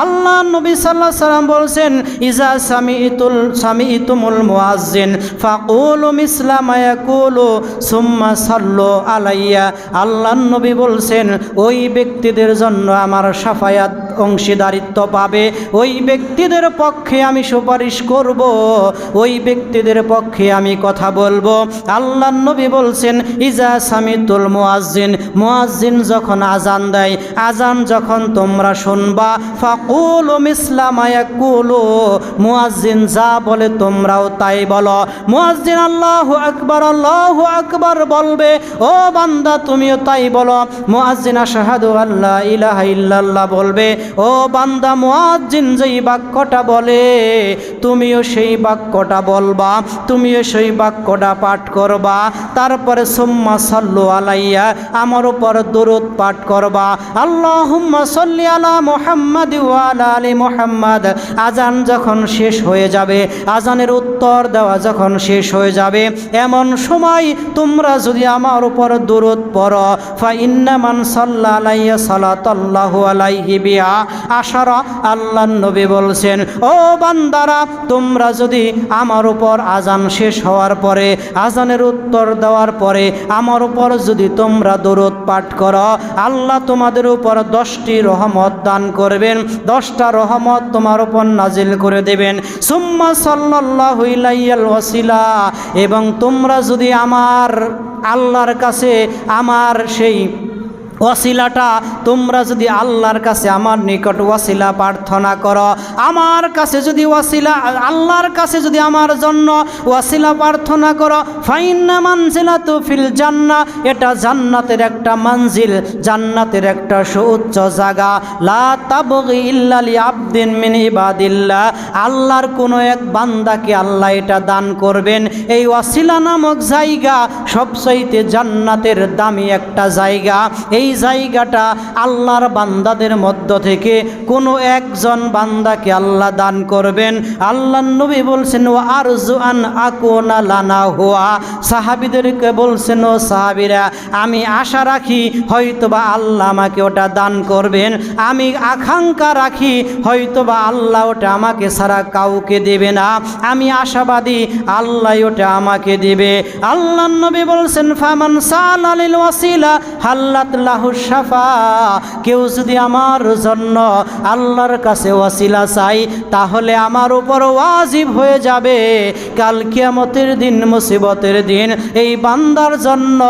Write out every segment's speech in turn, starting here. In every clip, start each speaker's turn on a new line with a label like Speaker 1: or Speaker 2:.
Speaker 1: আল্লাহ নবী সাল্লাল্লাহু আলাইহি সাল্লাম বলছেন, ইজা সামি'তুমুল মুয়াজ্জিন ফাকুলু মিসলা মা ইয়াকুলু সুম্মা সাল্লু আলাইয়া। আল্লাহ নবী বলছেন, ওই ব্যক্তিদের জন্য আমার শাফায়াত অংশীদারিত্ব পাবে, ওই ব্যক্তিদের পক্ষে আমি সুপারিশ করব, ওই ব্যক্তিদের পক্ষে আমি কথা বলবো। আল্লাহ নবী বলছেন, ইজা সামিতুল মুয়াজ্জিন, মুয়াজ্জিন যখন আজান দেয়, আজান যখন তোমরা শুনবা, ফাকুলু মিসলা মা ইয়াকুলু, মুয়াজ্জিন যা বলে তোমরাও তাই বলো। মুয়াজ্জিন আল্লাহু আকবার বলবে, ও বান্দা তুমিও তাই বলো। মুয়াজ্জিন আশহাদু আল্লা ইলাহা ইল্লাল্লাহ বলবে, ও বান্দা মুয়াজ্জিন যেই বাক্যটা বলে তুমিও সেই বাক্যটা বলবা, তুমিও সেই বাক্যটা পাঠ করবা। তারপরে সুম্মা সাল্লু আলাইয়া, আমার উপর দরুদ পাঠ করবা। আল্লাহুম্মা সাল্লি আলা মুহাম্মাদ ওয়া আলা আলি মুহাম্মাদ। আজান যখন শেষ হয়ে যাবে, আজানের উত্তর দেওয়া যখন শেষ হয়ে যাবে, এমন সময় তোমরা যদি আমার উপর দরুদ পড়ো, ফা ইন্না মান সাল্লা আলাইয়া সালাতাল্লাহু আলাইহি বিহা আশারা। আল্লাহ নবী বলছেন, ও বান্দারা তোমরা যদি আমার উপর আজান শেষ হওয়ার পরে, আজানের উত্তর দেওয়ার পরে আমার উপর যদি তোমরা দরুদ পাঠ করো, আল্লাহ তোমাদের উপর 10টি রহমত দান করবেন, 10টা রহমত তোমার উপর নাজিল করে দেবেন। সুম্মা সাল্লাল্লাহু ইলাইহিল ওয়াসিলা, এবং তোমরা যদি আমার আল্লাহর কাছে আমার সেই ওয়াসিলাটা, তোমরা যদি আল্লাহর কাছে আমার নিকট ওয়াসিলা প্রার্থনা করো, আমার কাছে যদি ওয়াসিলা, আল্লাহর কাছে যদি আমার জন্য ওয়াসিলা প্রার্থনা করো, ফাইন্না মানজিলাতু ফিল জান্নাহ, এটা জান্নাতের একটা মঞ্জিল, জান্নাতের একটা সুউচ্চ জায়গা। লা তাবগি ইল্লা লিআবদিন মিন ইবাদিল্লাহ, আল্লাহর কোনো এক বান্দাকে আল্লাহ এটা দান করবেন। এই ওয়াসিলা নামক জায়গা সবচাইতে জান্নাতের দামি একটা জায়গা। এই জায়গাটা আল্লাহর বান্দাদের মধ্য থেকে কোনো একজন বান্দাকে আল্লাহ দান করবেন। আল্লাহ নবী বলছেন, ও আরজু আন আকুনা লানা হুয়া, সাহাবীদেরকে বলছেন, ও সাহাবীরা আমি আশা রাখি হয়তোবা আল্লাহ আমাকে ওটা দান করবেন, আমি আকাঙ্ক্ষা রাখি হয়তোবা আল্লাহ ওটা আমাকে ছাড়া কাউকে দেবে না, আমি আশাবাদী আল্লাহ ওটা আমাকে দেবে। আল্লাহ নবী বলছেন, ফামান সালা লিল ওয়াসিলা হাল্লাত লাহু শাফা, কেউ যদি আমার জন্য আল্লাহর কাছে ওয়াসিলা চাই, তাহলে আমার উপর ওয়াজিব হয়ে যাবে কাল কিয়ামতের দিন, মুসিবতের দিন এই বান্দার জন্য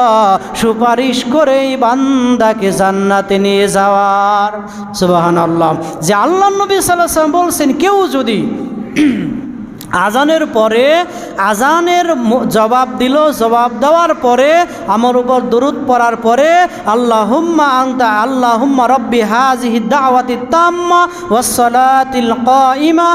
Speaker 1: সুপারিশ করে এই বান্দাকে জান্নাতে নিয়ে যাওয়ার। সুবহানাল্লাহ। যে আল্লাহ নবী সাল্লাল্লাহু আলাইহি ওয়াসাল্লাম বলছেন, কেউ যদি আজানের পরে আজানের জবাব দিল, জবাব দেওয়ার পরে আমার উপর দরুদ পড়ার পরে আল্লাহুম্মা আনতা আল্লাহুম্মা রব্বি হাযিহি দাওয়াতি তাম্মা ওয়াস সালাতিল কাইমা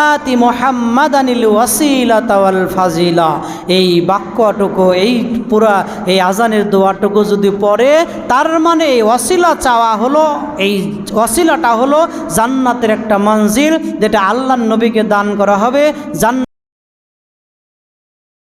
Speaker 1: আতি মুহাম্মাদানিল ওয়াসিলাতা ওয়াল ফাজিলা, এই বাক্যটুকু, এই পুরা এই আজানের দোয়াটুকু যদি পড়ে, তার মানে এই ওয়াসিলা চাওয়া হলো, এই ওয়াসিলাটা হলো জান্নাতের একটা মঞ্জিল, যেটা আল্লাহর নবীকে দান করা হবে।